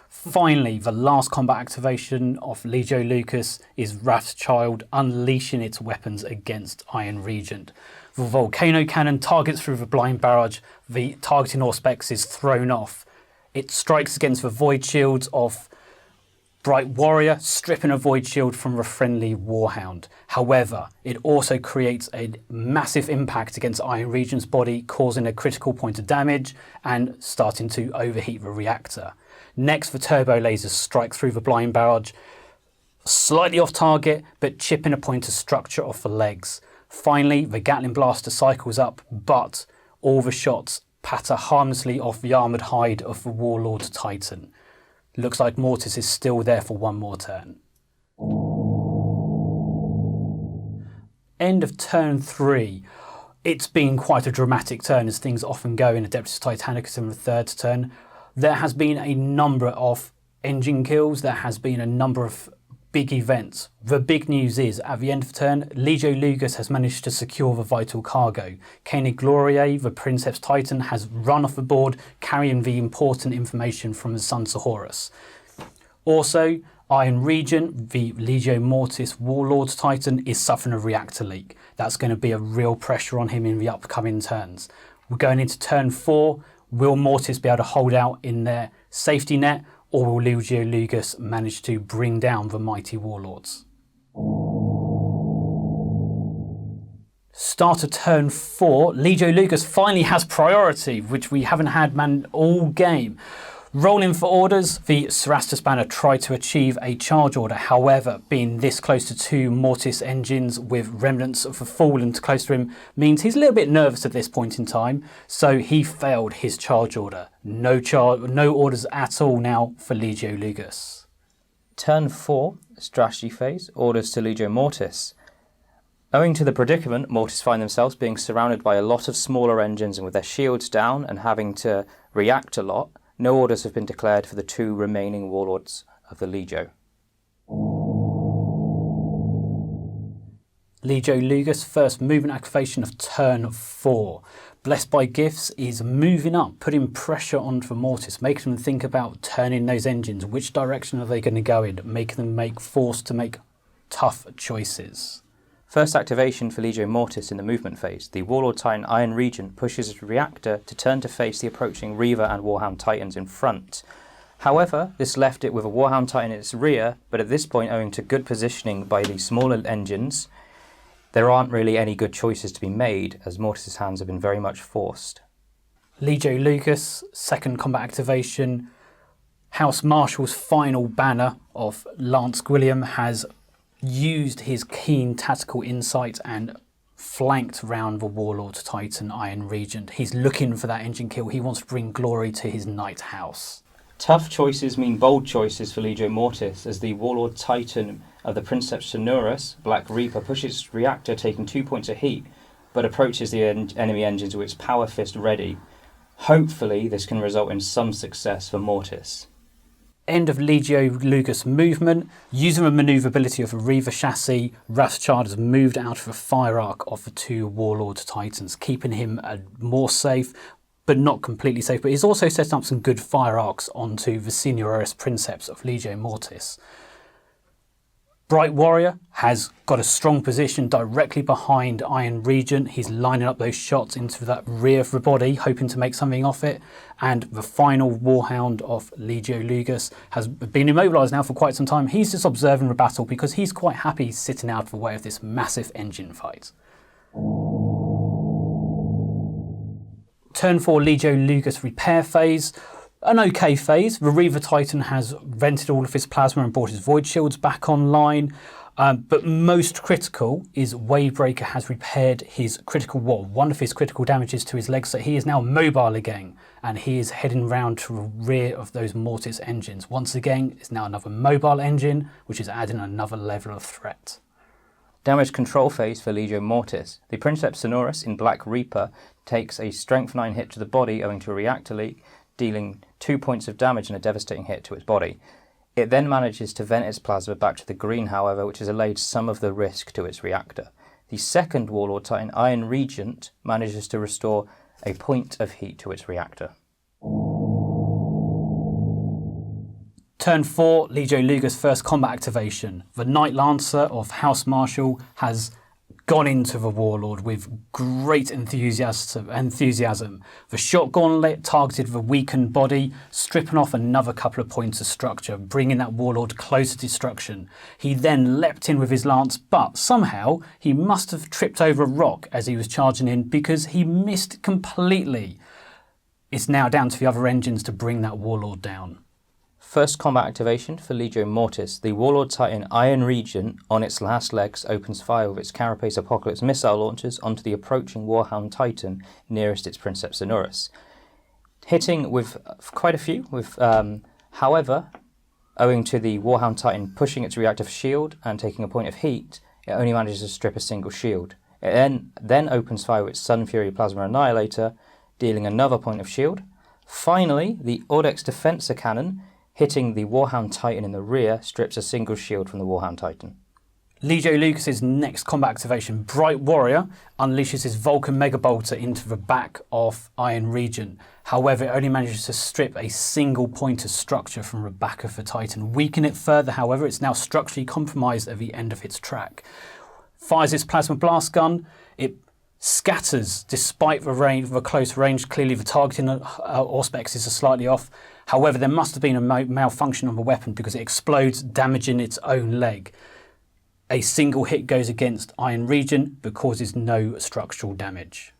Finally, the last combat activation of Legio Lugus is Wrath's Child, unleashing its weapons against Iron Regent. The Volcano Cannon targets through the Blind Barrage, the targeting Auspex is thrown off. It strikes against the void shields of Bright Warrior, stripping a void shield from a friendly Warhound. However, it also creates a massive impact against Iron Regent's body, causing a critical point of damage and starting to overheat the reactor. Next, the turbo lasers strike through the blind barrage, slightly off target, but chipping a point of structure off the legs. Finally, the Gatling blaster cycles up, but all the shots patter harmlessly off the armoured hide of the Warlord Titan. Looks like Mortis is still there for one more turn. End of turn 3. It's been quite a dramatic turn, as things often go in Adeptus Titanicus in the third turn. There has been a number of engine kills, there has been a number of big events. The big news is, at the end of the turn, Legio Lugus has managed to secure the vital cargo. Koenig Gloriae, the Princeps Titan, has run off the board, carrying the important information from the Sons of Horus. Also, Iron Regent, the Legio Mortis Warlord Titan, is suffering a reactor leak. That's going to be a real pressure on him in the upcoming turns. We're going into turn 4. Will Mortis be able to hold out in their safety net, or will Legio Lugus manage to bring down the mighty Warlords? Start of turn 4, Legio Lugus finally has priority, which we haven't had all game. Rolling for orders, the Cerastus Banner tried to achieve a charge order. However, being this close to 2 Mortis engines with remnants of the Fallen close to him means he's a little bit nervous at this point in time, so he failed his charge order. No orders at all now for Legio Lugus.
Turn 4, strategy phase, orders to Legio Mortis. Owing to the predicament, Mortis find themselves being surrounded by a lot of smaller engines and with their shields down and having to react a lot. No orders have been declared for the 2 remaining warlords of the Legio.
Legio Lugus, first movement activation of turn 4. Blessed by Gifts is moving up, putting pressure onto Mortis, making them think about turning those engines. Which direction are they going to go in? Making them forced to make tough choices.
First activation for Legio Mortis in the movement phase. The Warlord Titan Iron Regent pushes its reactor to turn to face the approaching Reaver and Warhound Titans in front. However, this left it with a Warhound Titan in its rear, but at this point, owing to good positioning by the smaller engines, there aren't really any good choices to be made, as Mortis' hands have been very much forced.
Legio Lugus, second combat activation. House Marshal's final banner of Lance Gwilliam has used his keen tactical insight and flanked round the Warlord Titan Iron Regent. He's looking for that engine kill. He wants to bring glory to his Knight House.
Tough choices mean bold choices for Legio Mortis, as the Warlord Titan of the Princeps Sonorus, Black Reaper, pushes its reactor, taking 2 points of heat, but approaches the enemy engines with its Power Fist ready. Hopefully, this can result in some success for Mortis.
End of Legio Lugus movement. Using the manoeuvrability of a Reaver chassis, Rothschild has moved out of the fire arc of the 2 Warlord Titans, keeping him more safe, but not completely safe. But he's also setting up some good fire arcs onto the Signoris Princeps of Legio Mortis. Bright Warrior has got a strong position directly behind Iron Regent. He's lining up those shots into that rear of the body, hoping to make something off it. And the final Warhound of Legio Lugus has been immobilised now for quite some time. He's just observing the battle because he's quite happy sitting out of the way of this massive engine fight. Turn 4 Legio Lugus repair phase. An okay phase. The Reaver Titan has vented all of his plasma and brought his void shields back online. But most critical is Wavebreaker has repaired his one of his critical damages to his legs, so he is now mobile again, and he is heading round to the rear of those Mortis engines. Once again, it's now another mobile engine, which is adding another level of threat.
Damage control phase for Legio Mortis. The Princeps Sonorus in Black Reaper takes a Strength 9 hit to the body owing to a reactor leak, dealing 2 points of damage and a devastating hit to its body. It then manages to vent its plasma back to the green, however, which has allayed some of the risk to its reactor. The second Warlord Titan, Iron Regent, manages to restore a point of heat to its reactor.
Turn 4, Legio Lugus first combat activation. The Knight Lancer of House Marshal has gone into the Warlord with great enthusiasm. The shot gauntlet targeted the weakened body, stripping off another couple of points of structure, bringing that Warlord close to destruction. He then leapt in with his lance, but somehow he must have tripped over a rock as he was charging in because he missed completely. It's now down to the other engines to bring that Warlord down.
First combat activation for Legio Mortis. The Warlord Titan Iron Regent on its last legs opens fire with its Carapace Apocalypse missile launchers onto the approaching Warhound Titan nearest its Princeps Sonorus. Hitting with quite a few, however, owing to the Warhound Titan pushing its reactive shield and taking a point of heat, it only manages to strip a single shield. It then opens fire with its Sun Fury Plasma Annihilator, dealing another point of shield. Finally, the Audex Defensor Cannon, hitting the Warhound Titan in the rear, strips a single shield from the Warhound Titan.
Legio Lucas's next combat activation, Bright Warrior, unleashes his Vulcan Mega Bolter into the back of Iron Regent. However, it only manages to strip a single point of structure from the back of the Titan. Weaken it further, however, it's now structurally compromised at the end of its track. Fires its Plasma Blast Gun, it scatters despite the close range. Clearly the targeting auspex is slightly off. However, there must have been a malfunction on the weapon because it explodes, damaging its own leg. A single hit goes against Iron Regent but causes no structural damage.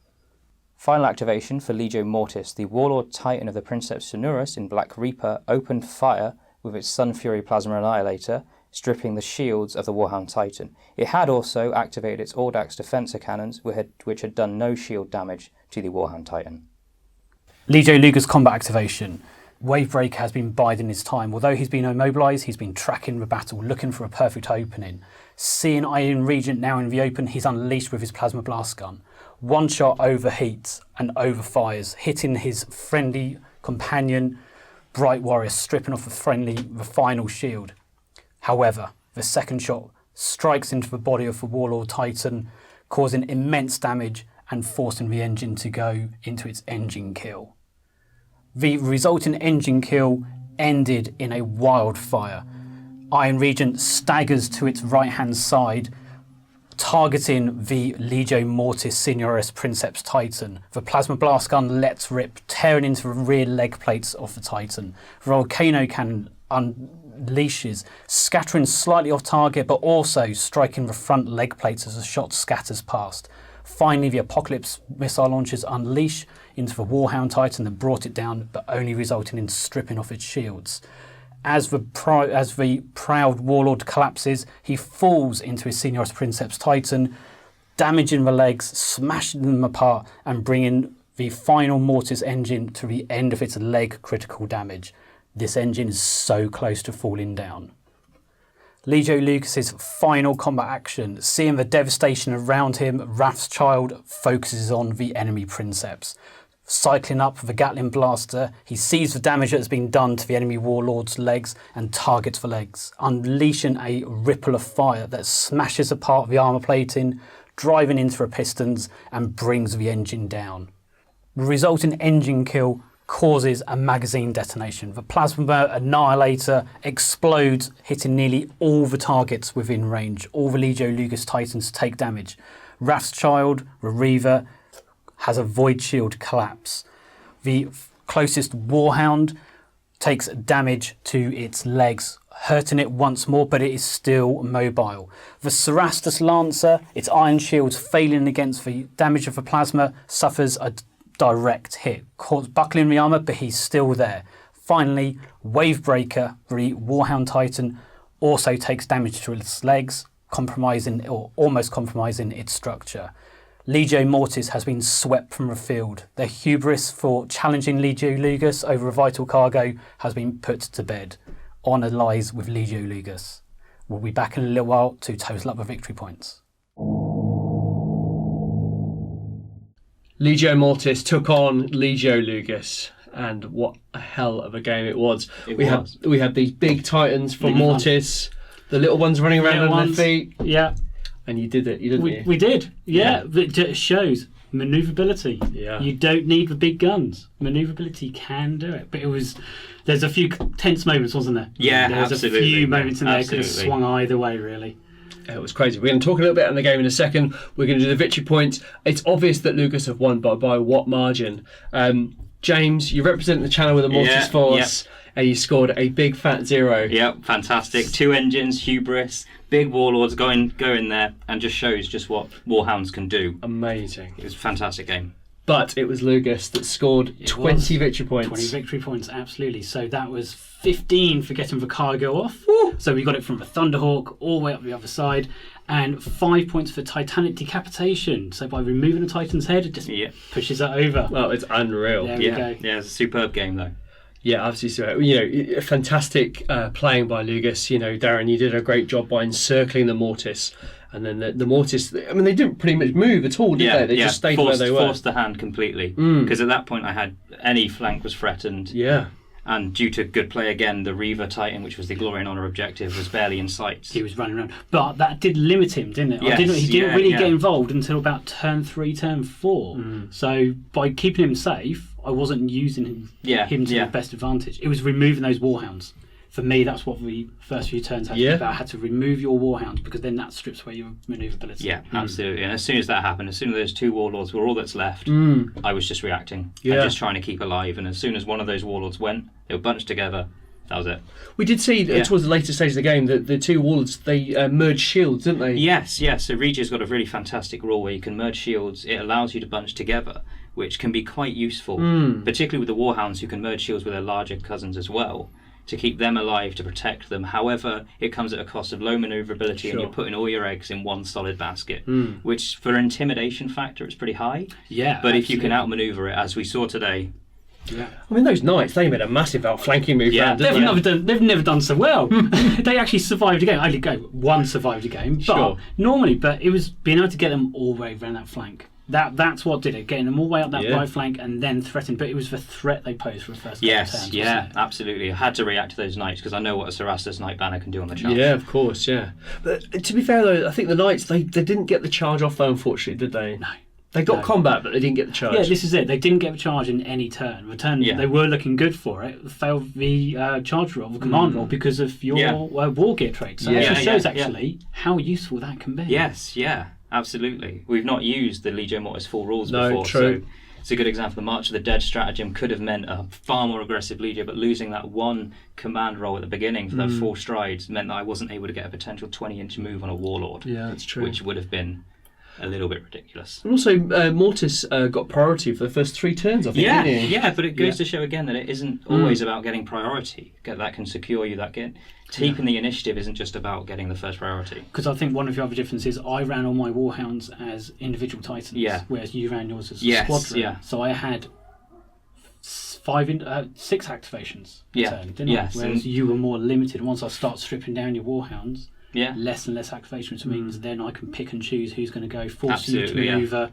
Final activation for Legio Mortis. The Warlord Titan of the Princeps Sonorus in Black Reaper opened fire with its Sun Fury Plasma Annihilator, stripping the shields of the Warhound Titan. It had also activated its Audax Defensor Cannons, which had done no shield damage to the Warhound Titan.
Legio Lucas combat activation. Wavebreaker has been biding his time. Although he's been immobilised, he's been tracking the battle, looking for a perfect opening. Seeing Iron Regent now in the open, he's unleashed with his Plasma Blast Gun. One shot overheats and overfires, hitting his friendly companion, Bright Warrior, stripping off the final shield. However, the second shot strikes into the body of the Warlord Titan, causing immense damage and forcing the engine to go into its engine kill. The resulting engine kill ended in a wildfire. Iron Regent staggers to its right-hand side, targeting the Legio Mortis Signoris Princeps Titan. The Plasma Blast Gun lets rip, tearing into the rear leg plates of the Titan. The Volcano Cannon unleashes, scattering slightly off target but also striking the front leg plates as the shot scatters past. Finally, the Apocalypse missile launchers unleash into the Warhound Titan that brought it down, but only resulting in stripping off its shields. As the proud Warlord collapses, he falls into his Signoris Princeps Titan, damaging the legs, smashing them apart, and bringing the final Mortis engine to the end of its leg critical damage. This engine is so close to falling down. Legio Lucas's final combat action. Seeing the devastation around him, Wrathchild focuses on the enemy Princeps. Cycling up the Gatling blaster, he sees the damage that has been done to the enemy Warlord's legs and targets the legs, unleashing a ripple of fire that smashes apart the armour plating, driving into the pistons and brings the engine down. The resulting engine kill causes a magazine detonation. The Plasma Annihilator explodes, hitting nearly all the targets within range. All the Legio Lucas Titans take damage. Wrathchild, Reaver, has a Void Shield collapse. The closest Warhound takes damage to its legs, hurting it once more, but it is still mobile. The Cerastus Lancer, its iron shields failing against the damage of the plasma, suffers a direct hit, buckling the armour, but he's still there. Finally, Wavebreaker, the Warhound Titan, also takes damage to its legs, compromising or almost compromising its structure. Legio Mortis has been swept from the field. Their hubris for challenging Legio Lucas over a vital cargo has been put to bed. Honour lies with Legio Lucas. We'll be back in a little while to total up the victory points.
Legio Mortis took on Legio Lucas, and what a hell of a game it was. We had these big titans from Mortis, the little ones running around on their feet.
Yeah.
And you did it, didn't you?
We did, yeah. It shows manoeuvrability.
Yeah.
You don't need the big guns. Manoeuvrability can do it. But there's a few tense moments, wasn't there?
Yeah,
There's
absolutely.
a few moments in there that
Absolutely.
could have swung either way, really.
It was crazy. We're going to talk a little bit on the game in a second. We're going to do the victory points. It's obvious that Lugas have won by what margin. James, you represent the channel with the Mortis Force, and you scored a big fat 0.
Yep, fantastic. 2 engines, hubris, big warlords go in there, and just shows just what Warhounds can do.
Amazing.
It was a fantastic game.
But it was Lugas that scored 20 victory points.
20 victory points, absolutely. So that was 15 for getting the cargo off.
Woo.
So we got it from the Thunderhawk all the way up the other side. And 5 points for Titanic Decapitation. So by removing the Titan's head, it just pushes that over.
Well, it's unreal.
There we go.
Yeah, it's a superb game though.
Yeah, absolutely. Fantastic playing by Lugas. Darren, you did a great job by encircling the Mortis. And then the Mortis, they didn't pretty much move at all, did they? They just stayed where they were.
Forced the hand completely. Because at that point I had any flank was threatened.
Yeah.
And due to good play again, the Reaver Titan, which was the Glory and Honour objective, was barely in sight.
He was running around. But that did limit him, didn't it?
Yes,
he didn't really get involved until about turn 3, turn 4. So by keeping him safe, I wasn't using him to the best advantage. It was removing those Warhounds. For me, that's what the first few turns had to be about. I had to remove your Warhounds because then that strips away your manoeuvrability.
Yeah, absolutely. And as soon as that happened, as soon as those 2 warlords were all that's left, I was just reacting and just trying to keep alive. And as soon as one of those warlords went, they were bunched together. That was it. We
did see towards the later stage of the game that the 2 warlords, they merged shields, didn't they?
Yes. So Regia's got a really fantastic rule where you can merge shields. It allows you to bunch together, which can be quite useful, particularly with the Warhounds who can merge shields with their larger cousins as well, to keep them alive, to protect them. However, it comes at a cost of low manoeuvrability, and you're putting all your eggs in one solid basket, which for intimidation factor is pretty high.
Yeah,
but if you can outmaneuver it, as we saw today.
Yeah. I mean, those knights, they made a massive outflanking move.
Yeah, they've never done so well. They actually survived a game. Only one survived a game, but normally, it was being able to get them all the way around that flank. That's what did it, getting them all the way up that right flank and then threatened. But it was the threat they posed for the first couple of turns.
Yeah, absolutely. I had to react to those knights because I know what a Cerastus Knight banner can do on the charge.
Yeah, of course, yeah. But to be fair though, I think the knights, they didn't get the charge off though, unfortunately, did they?
No.
They got combat, but they didn't get the charge.
Yeah, this is it. They didn't get the charge in any turn. They were looking good for it. Failed the charge roll, the command roll, because of your war gear trait. So it shows actually how useful that can be.
Yes, absolutely. We've not used the Legio Mortis full rules before.
True.
So it's a good example. The March of the Dead stratagem could have meant a far more aggressive Legio, but losing that one command roll at the beginning for those 4 strides meant that I wasn't able to get a potential 20-inch move on a Warlord.
Yeah, that's true.
Which would have been a little bit ridiculous.
And also, Mortis got priority for the first 3 turns, I think, didn't he?
Yeah, but it goes to show again that it isn't always about getting priority. That can secure you. Keeping the initiative isn't just about getting the first priority.
Because I think one of the other differences, I ran all my Warhounds as individual Titans, whereas you ran yours as a squadron. Yeah. So I had 6 activations per turn, didn't I? Whereas you were more limited. Once I start stripping down your Warhounds, less and less activations, which means then I can pick and choose who's going to go, force you to manoeuvre,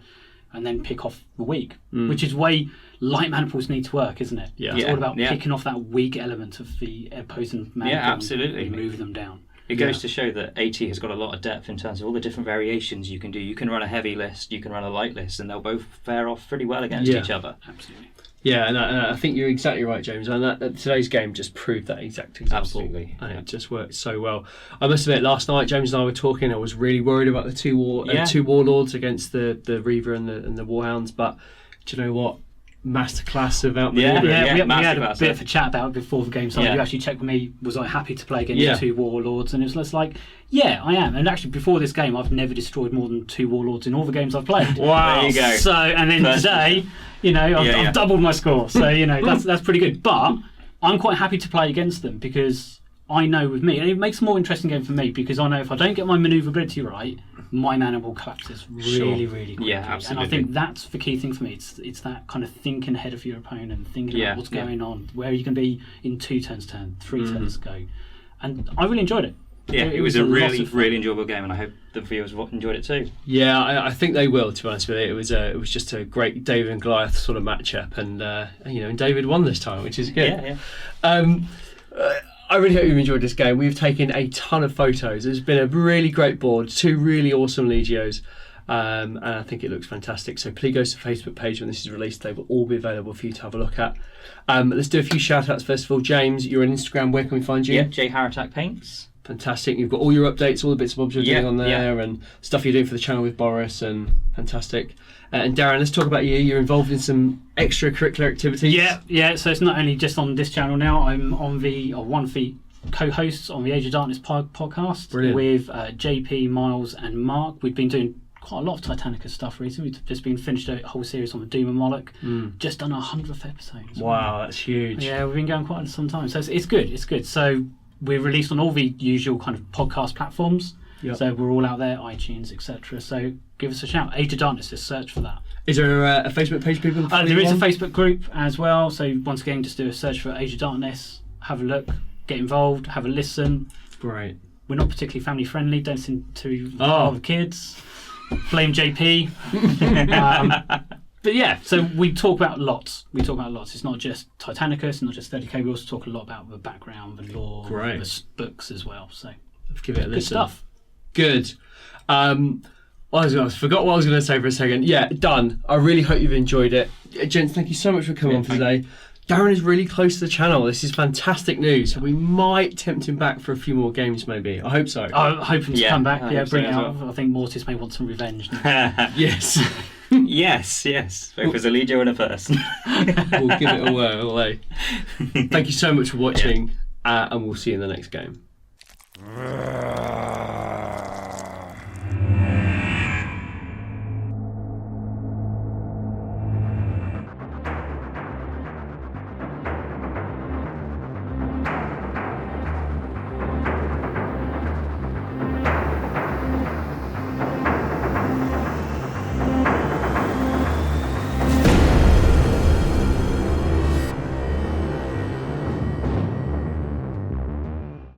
and then pick off the weak, which is way light maniples need to work, isn't it?
Yeah.
It's all about picking off that weak element of the opposing maniple and move them down.
It goes to show that AT has got a lot of depth in terms of all the different variations you can do. You can run a heavy list, you can run a light list, and they'll both fare off pretty well against each other.
Absolutely.
Yeah, and I think you're exactly right, James. And today's game just proved that exact example.
Absolutely.
And it just worked so well. I must admit, last night, James and I were talking. I was really worried about the two warlords against the Reaver and the Warhounds. But do you know what? Masterclass of outmaneuver.
We had a bit of a chat about it before the game started. You actually checked with me, was I happy to play against the 2 warlords? And it was just like, yeah, I am. And actually, before this game, I've never destroyed more than 2 warlords in all the games I've played.
Wow. There you go.
So, and then today, I've doubled my score. So, that's pretty good. But I'm quite happy to play against them because I know with me, and it makes a more interesting game for me because I know if I don't get my manoeuvrability right, my mana will collapse really, really quickly.
Yeah, absolutely.
And I think that's the key thing for me. It's that kind of thinking ahead of your opponent, thinking about what's going on, where you can be in 2 turns turn, 3 turns go. And I really enjoyed it.
Yeah, it was a really, really enjoyable game, and I hope the viewers enjoyed it too.
Yeah, I think they will. To be honest with you, it was just a great David and Goliath sort of matchup, and David won this time, which is good. I really hope you enjoyed this game. We've taken a ton of photos. It's been a really great board, 2 really awesome Legios, and I think it looks fantastic. So please go to the Facebook page when this is released. They will all be available for you to have a look at. Let's do a few shout outs first of all. James, you're on Instagram. Where can we find you?
Yeah, J Haratak Paints.
Fantastic. You've got all your updates, all the bits and bobs you're doing on there, and stuff you're doing for the channel with Boris, and fantastic. And Darren, let's talk about you. You're involved in some extracurricular activities.
Yeah. So it's not only just on this channel now. I'm on one of the co-hosts on the Age of Darkness podcast. Brilliant. With JP, Miles, and Mark. We've been doing quite a lot of Titanica stuff recently. We've just finished a whole series on the Doom and Moloch. Just done our 100th episode.
Wow, that's huge.
Yeah, we've been going quite some time. So it's good. It's good. So we're released on all the usual kind of podcast platforms. Yep. So we're all out there, iTunes, etc. So give us a shout. Age of Darkness, just search for that.
Is there a Facebook page people can
There is a Facebook group as well. So once again, just do a search for Age of Darkness. Have a look, get involved, have a listen.
Great.
We're not particularly family friendly. Don't listen to all the kids. Blame JP. But yeah, so we talk about lots. It's not just Titanica, it's not just 30k. We also talk a lot about the background, the lore, the books as well. So
give it a listen.
Good stuff.
Good. I forgot what I was going to say for a second. Yeah, done. I really hope you've enjoyed it. Gents, thank you so much for coming on for today. Darren is really close to the channel. This is fantastic news. So we might tempt him back for a few more games, maybe. I hope so.
I'm hoping to come back. Bring it out. I think Mortis may want some revenge.
Yes.
Yes. Both as a Legio and a person.
We'll give it a whirl. Thank you so much for watching, and we'll see you in the next game.